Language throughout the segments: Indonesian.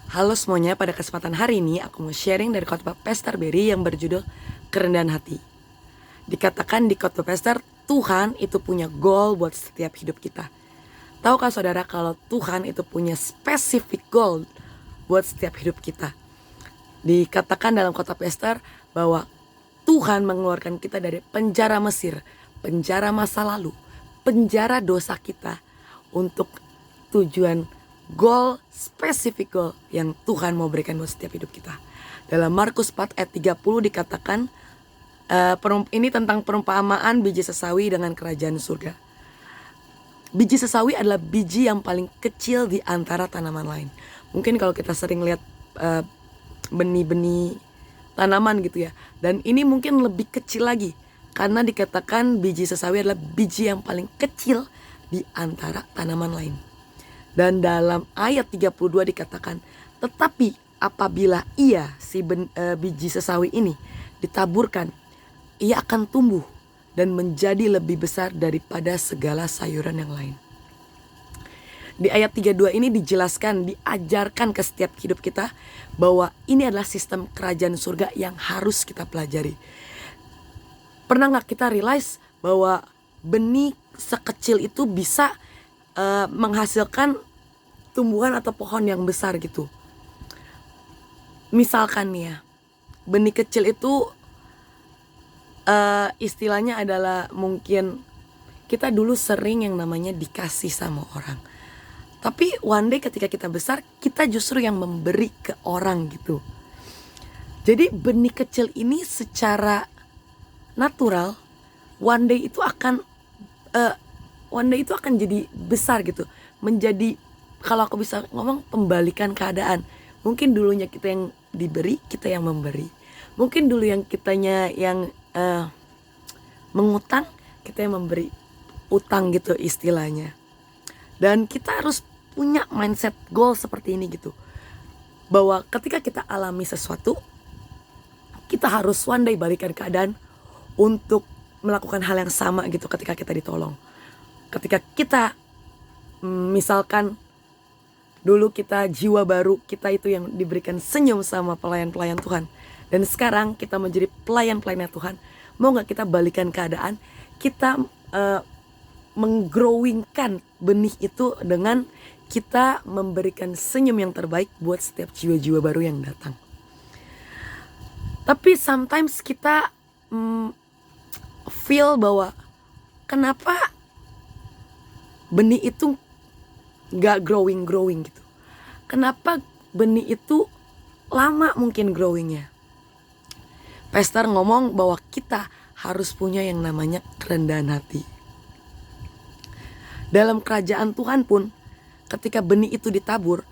Halo semuanya, pada kesempatan hari ini aku mau sharing dari khotbah Pastor Berry yang berjudul Kerendahan Hati. Dikatakan di khotbah Pastor, Tuhan itu punya goal buat setiap hidup kita. Tahukah saudara kalau Tuhan itu punya spesifik goal buat setiap hidup kita? Dikatakan dalam khotbah Pastor bahwa Tuhan mengeluarkan kita dari penjara Mesir, penjara masa lalu, penjara dosa kita untuk tujuan goal, spesifik goal yang Tuhan mau berikan buat setiap hidup kita. Dalam Markus 4 ayat 30 dikatakan ini tentang perumpamaan biji sesawi dengan kerajaan surga. Biji sesawi adalah biji yang paling kecil di antara tanaman lain. Mungkin kalau kita sering lihat benih-benih tanaman gitu ya. Dan ini mungkin lebih kecil lagi karena dikatakan biji sesawi adalah biji yang paling kecil di antara tanaman lain. Dan dalam ayat 32 dikatakan, tetapi apabila biji sesawi ini ditaburkan, ia akan tumbuh dan menjadi lebih besar daripada segala sayuran yang lain. Di ayat 32 ini dijelaskan, diajarkan ke setiap hidup kita bahwa ini adalah sistem kerajaan surga yang harus kita pelajari. Pernah gak kita realize bahwa benih sekecil itu bisa menghasilkan tumbuhan atau pohon yang besar gitu. Misalkan nih ya, benih kecil itu istilahnya adalah mungkin kita dulu sering yang namanya dikasih sama orang. Tapi one day ketika kita besar, kita justru yang memberi ke orang gitu. Jadi benih kecil ini secara natural one day itu akan jadi besar gitu, menjadi, kalau aku bisa ngomong, pembalikan keadaan. Mungkin dulunya kita yang diberi, kita yang memberi. Mungkin dulu yang kitanya yang mengutang, kita yang memberi utang gitu istilahnya. Dan kita harus punya mindset goal seperti ini gitu, bahwa ketika kita alami sesuatu, kita harus one day balikan keadaan untuk melakukan hal yang sama gitu ketika kita ditolong. Ketika kita misalkan dulu kita jiwa baru, kita itu yang diberikan senyum sama pelayan-pelayan Tuhan, dan sekarang kita menjadi pelayan-pelayannya Tuhan. Mau gak kita balikan keadaan, kita menggrowingkan benih itu dengan kita memberikan senyum yang terbaik buat setiap jiwa-jiwa baru yang datang. Tapi sometimes kita feel bahwa kenapa benih itu gak growing gitu. Kenapa benih itu lama mungkin growingnya. Pastor ngomong bahwa kita harus punya yang namanya kerendahan hati. Dalam kerajaan Tuhan pun, ketika benih itu ditabur,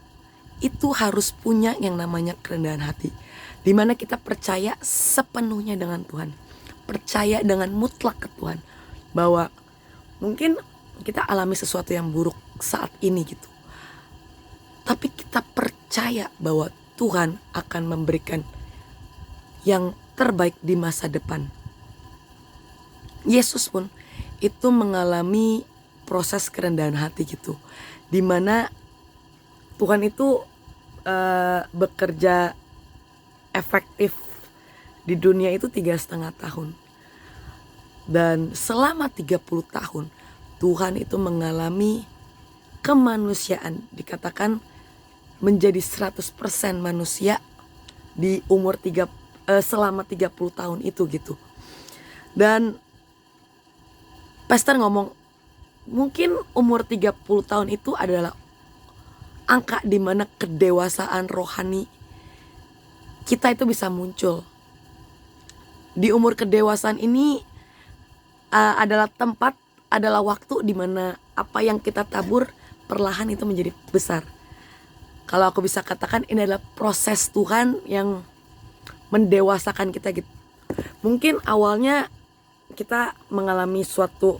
itu harus punya yang namanya kerendahan hati, dimana kita percaya sepenuhnya dengan Tuhan, percaya dengan mutlak ke Tuhan, bahwa mungkin kita alami sesuatu yang buruk saat ini gitu, tapi kita percaya bahwa Tuhan akan memberikan yang terbaik di masa depan. Yesus pun itu mengalami proses kerendahan hati gitu, dimana Tuhan itu bekerja efektif di dunia itu 3,5 tahun. Dan selama 30 tahun Tuhan itu mengalami kemanusiaan, dikatakan menjadi 100% manusia di umur selama 30 tahun itu gitu. Dan Pastor ngomong, mungkin umur 30 tahun itu adalah angka di mana kedewasaan rohani kita itu bisa muncul. Di umur kedewasaan ini adalah waktu di mana apa yang kita tabur perlahan itu menjadi besar. Kalau aku bisa katakan, ini adalah proses Tuhan yang mendewasakan kita gitu. Mungkin awalnya kita mengalami suatu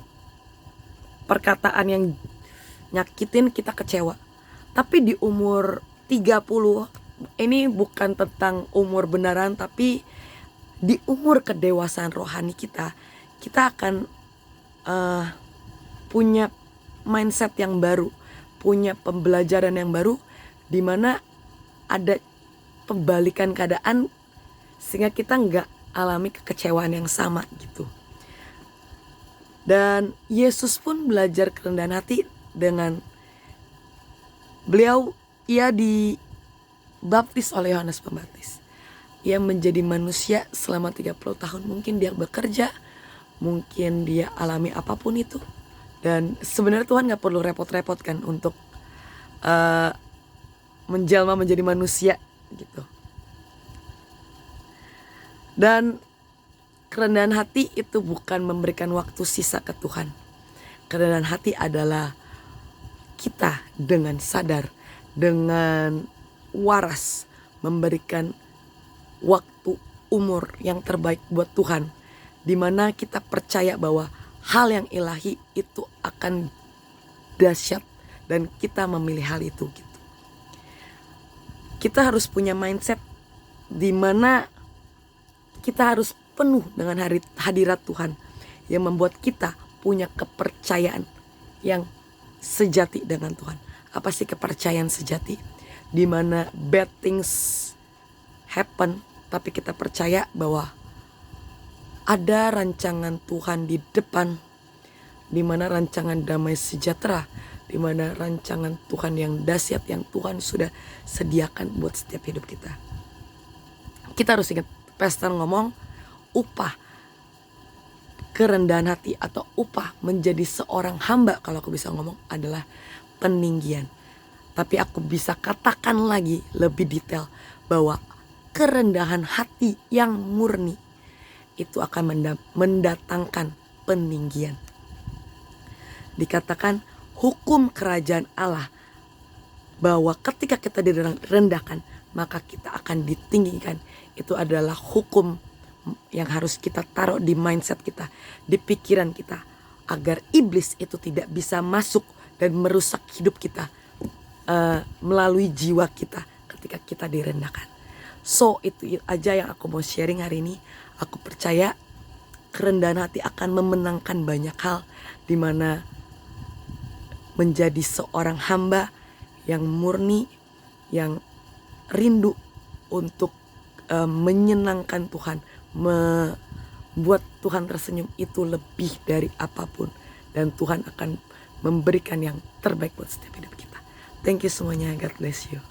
perkataan yang nyakitin, kita kecewa. Tapi di umur 30, ini bukan tentang umur benaran, tapi di umur kedewasaan rohani kita akan punya mindset yang baru, punya pembelajaran yang baru, dimana ada pembalikan keadaan sehingga kita nggak alami kekecewaan yang sama gitu. Dan Yesus pun belajar kerendahan hati dengan ia dibaptis oleh Yohanes Pembaptis. Ia menjadi manusia selama 30 tahun. Mungkin dia bekerja, mungkin dia alami apapun itu. Dan sebenarnya Tuhan gak perlu repot-repot kan untuk menjelma menjadi manusia gitu. Dan kerendahan hati itu bukan memberikan waktu sisa ke Tuhan. Kerendahan hati adalah kita dengan sadar, dengan waras memberikan waktu, umur yang terbaik buat Tuhan, dimana kita percaya bahwa hal yang ilahi itu akan dahsyat dan kita memilih hal itu gitu. Kita harus punya mindset dimana kita harus penuh dengan hadirat Tuhan yang membuat kita punya kepercayaan yang sejati dengan Tuhan. Apa sih kepercayaan sejati? Dimana bad things happen, tapi kita percaya bahwa ada rancangan Tuhan di depan, dimana rancangan damai sejahtera, dimana rancangan Tuhan yang dahsyat yang Tuhan sudah sediakan buat setiap hidup kita. Kita harus ingat, Pastor ngomong upah kerendahan hati atau upah menjadi seorang hamba, kalau aku bisa ngomong, adalah peninggian. Tapi aku bisa katakan lagi lebih detail bahwa kerendahan hati yang murni itu akan mendatangkan peninggian. Dikatakan hukum kerajaan Allah bahwa ketika kita direndahkan maka kita akan ditinggikan. Itu adalah hukum yang harus kita taruh di mindset kita, di pikiran kita, agar iblis itu tidak bisa masuk dan merusak hidup kita melalui jiwa kita ketika kita direndahkan. So itu aja yang aku mau sharing hari ini. Aku percaya kerendahan hati akan memenangkan banyak hal, dimana menjadi seorang hamba yang murni, yang rindu untuk menyenangkan Tuhan, membuat Tuhan tersenyum, itu lebih dari apapun. Dan Tuhan akan memberikan yang terbaik buat setiap hidup kita. Thank you semuanya, God bless you.